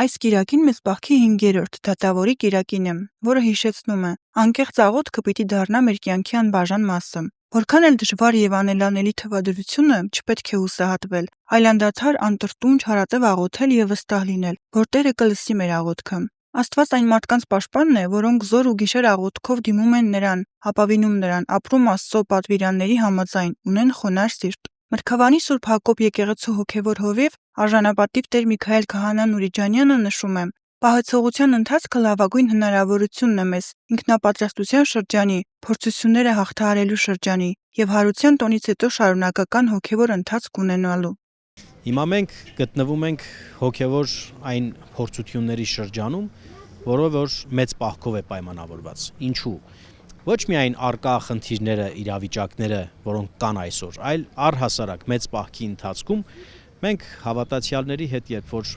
Այս կիրակին մեծ պահքի 5-րդ դատավորի կիրակին է, որը հիշեցնում է, անկեղծ աղոթքը պիտի դառնա մեր կյանքի անբաժան մասը։ Որքան էլ դժվար եւ անելանելի թվադրությունը չպետք է հուսահատվել, այլ անդադար անտրտունջ հարատև աղոթել եւ վստահ լինել, որ Տերը կլսի մեր աղոթքը։ Աստված այն մարդկանց պաշտպանն է, որոնք զոր ու գիշեր աղոթքով դիմում են նրան, ապավինում նրան, ապրում Աստծո պատվիրանների համաձայն, ունեն խոնարհ սիրտ։ Մրգավանի Սուրբ Հակոբ եկեղեցու հոգևոր հովիվ արժանապատիվ Տեր Միքայել Քահանա Նուրիջանյանը նշում է. Պահեցողության ընթացքը լավագույն հնարավորությունն է մեզ ինքնապատրաստության շրջանի, փորձությունները հաղթահարելու շրջանի եւ հարության տոնից հետո շարունակական հոգևոր ընթացք ունենալու։ Հիմա մենք գտնվում ենք հոգևոր այն փորձությունների շրջանում, որը որ մեծ պահքով է պայմանավորված։ Ինչու՞։ Ոչ միայն արկա խնդիրները, իրավիճակները, որոնք կան այսօր, այլ առհասարակ մեծ պահքի ընթացքում մենք հավատացյալների հետ երբ որ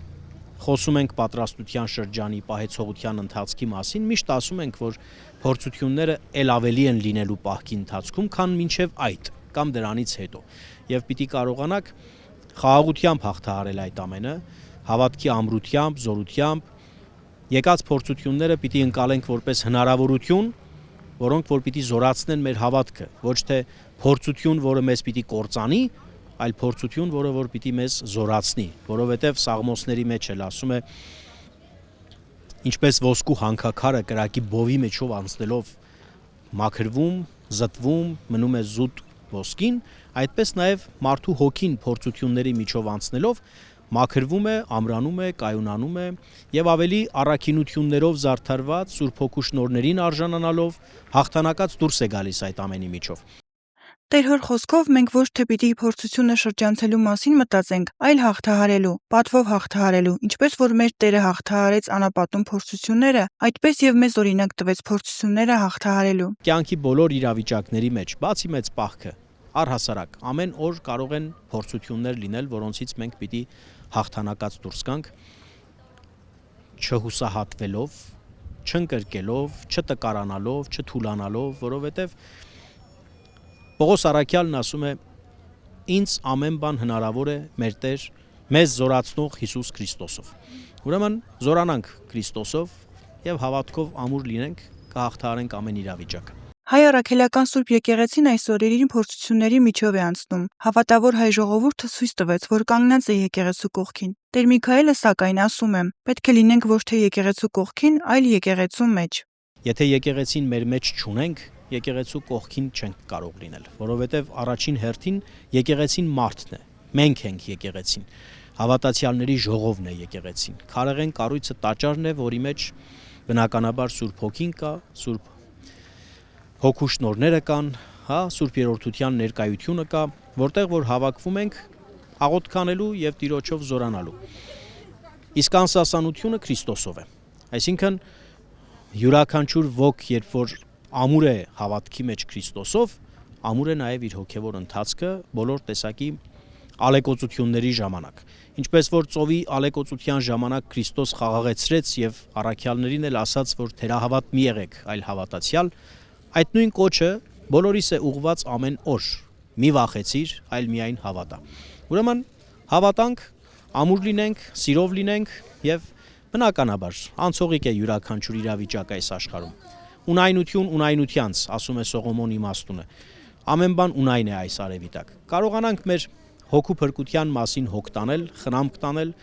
խոսում ենք պատրաստության շրջանի, պահեցողության ընթացքի մասին, միշտ ասում ենք, որ փորձությունները ել ավելի են լինելու պահքի ընթացքում, քան մինչև այդ կամ դրանից հետո։ Եվ պիտի կարողանանք խաղաղությամբ հաղթահարել այդ ամենը, հավատքի ամրությամբ, զորությամբ, եկած փորձությունները պիտի ընկալենք որպես հնարավորություն, որոնք որ պիտի զորացնեն մեր հավատքը, ոչ թե փորձություն, որը մեզ պիտի կործանի, այլ փորձություն, որը որ պիտի մեզ զորացնի, որովհետև Սաղմոսների մեջ էլ ասում է, ինչպես ոսկու հանքաքարը կրակի բովի մեջով անցնելով մաքրվում, զտվում, մնում է զուտ ոսկին, այդպես նաև մարդու հոգին փորձությունների միջով անցնելով մաքրվում է, ամրանում է, կայունանում է եւ ավելի առաքինություններով զարդարված Սուրբ Հոգու շնորհներին արժանանալով հաղթանակած դուրս է գալիս այդ ամենի միջով։ Տեր Հոր խոսքով մենք ոչ թե պիտի փորձությունը շրջանցելու մասին մտածենք, այլ հաղթահարելու, պատվով հաղթահարելու, ինչպես որ մեր Տերը հաղթահարեց անապատում փորձությունները, այդպես եւ մեզ օրինակ տվեց փորձությունները հաղթահարելու։ Կյանքի բոլոր իրավիճակների մեջ, բացի մեծ պահքը, առհասարակ ամեն օր կարող են փորձություններ լինել, որոնցից մենք պիտի հաղթանակած դուրս գանք, չհուսահատվելով, չընկրկելով, չտկարանալով, չթուլանալով, որովհետև Պողոս Առաքյալն ասում է. ինձ ամեն բան հնարավոր է մեր Տեր, մեզ զորացնող Հիսուս Քրիստոսով։ Ուրեմն զորանանք Քրիստոսով եւ հավատքով ամուր լինենք, կհաղթահարենք ամեն իրավիճակ։ Հայ առաքելական Սուրբ եկեղեցին այս օրերին փորձությունների միջով է անցնում։ Հավատավոր հայ ժողովուրդը ցույց տվեց, որ կանգնած է եկեղեցու կողքին։ Տեր Միքայելը սակայն ասում է. պետք է լինենք ոչ թե եկեղեցու կողքին, այլ եկեղեցու մեջ։ Եթե եկեղեցին մեր մեջ չունենք, եկեղեցու կողքին չենք կարող լինել, որովհետև առաջին հերթին եկեղեցին մարդն է, մենք ենք եկեղեցին, հավատացյալների ժողովն է եկեղեցին, քարեղեն կառույցը տաճարն է, որի մեջ բնականաբար Սուրբ Հոգին կա, Սուրբ Հոգու շնորհները կան, Սուրբ Երրորդության ներկայությունը կա, որտեղ որ հավաքվում ենք աղոթքանելու եւ Տիրոջով զորանալու։ Իսկ անսասանությունը Քրիստոսով է, այսինքն յուրաքանչյուր ոք, երբ որ ամուր է հավատքի մեջ Քրիստոսով, ամուր է նաև իր հոգևոր ընթացքը բոլոր տեսակի ալեկոծությունների ժամանակ։ Ինչպես որ ծովի ալեկոծության ժամանակ Քրիստոս խաղաղեցրեց եւ առաքյալներին էլ ասաց, որ թերահավատ մի եղեք, այլ հավատացյալ, այդ նույն կոչը բոլորիս է ուղված ամեն օր։ Մի վախեցիր, այլ միայն հավատա։ Ուրեմն հավատանք, ամուր լինենք, սիրով լինենք եւ բնականաբար անցողիկ է յուրաքանչյուր իրավիճակ այս աշխարհում։ Ունայնություն ունայնությանց, ասում է Սողոմոն իմաստունը։ Ամեն բան ունայն է այս արևիտակ։ Կարողանանք մեր հոգու փրկության մասին հոգ տանել, խնամք տանել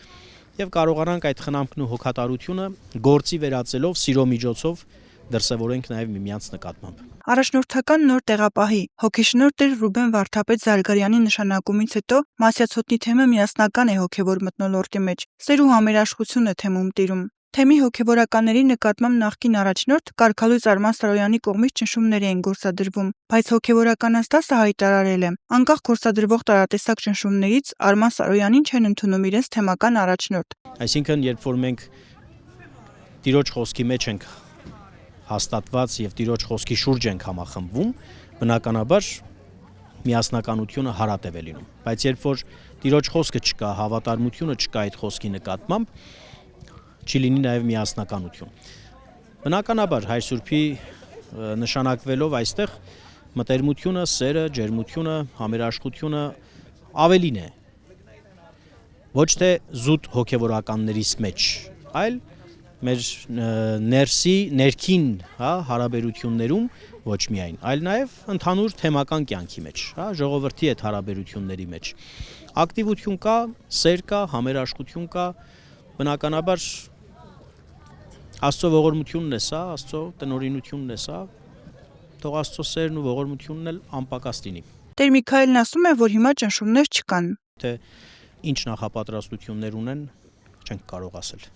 եւ կարողանանք այդ խնամքն ու հոգատարությունը գործի վերածելով սիրո միջոցով դրսևորենք նաեւ միմյանց նկատմամբ։ Առաջնորդական նոր տեղապահի հոգեշնորհ Տեր Ռուբեն Վարդապետ Զարգարյանի նշանակումից հետո Մասյացոտնի թեմը միասնական է հոգևոր մթնոլորտի մեջ։ Սեր ու համերաշխություն է թեմում տիրում։ Թեմի հոգևորականների նկատմամբ նախկին առաջնորդ Կարգալույծ Արման Սարոյանի կողմից ճնշումներ էին գործադրվում, բայց հոգևորական Աստասը հայտարարել է. անկախ գործադրվող տարատեսակ ճնշումներից Արման Սարոյանին չեն ընդունում իրենց թեմական առաջնորդ։ Այսինքն, երբ որ մենք Տիրոջ խոսքի մեջ ենք հաստատված եւ Տիրոջ խոսքի շուրջ ենք համախմբվում, բնականաբար միասնականությունը հարատև է լինում, բայց երբ որ Տիրոջ խոսքը չկա, հավատարմությունը չկա այդ խոսքի նկատմամբ, չի լինի նաև միասնականություն։ Բնականաբար Հայր Սուրբի նշանակվելով այստեղ մտերմությունը, սերը, ջերմությունը, համերաշխությունը ավելին է։ Ոչ թե զուտ հոգևորականներից մեջ, այլ մեր ներքին, հա, հարաբերություններում ոչ միայն, այլ նաև ընդհանուր թեմական կյանքի մեջ, հա, ժողովրդի հետ հարաբերությունների մեջ։ Ակտիվություն կա, սեր կա, համերաշխություն կա, բնականաբար Աստծո ողորմությունն է սա, Աստծո տնօրինությունն է սա, թող Աստծո սերն ու ողորմությունն էլ անպակաս լինի։ Տեր Միքայելն ասում է, որ հիմա ճնշումներ չկան։ Թե ինչ նախապատրաստություններ ունեն, չենք կարող ասել։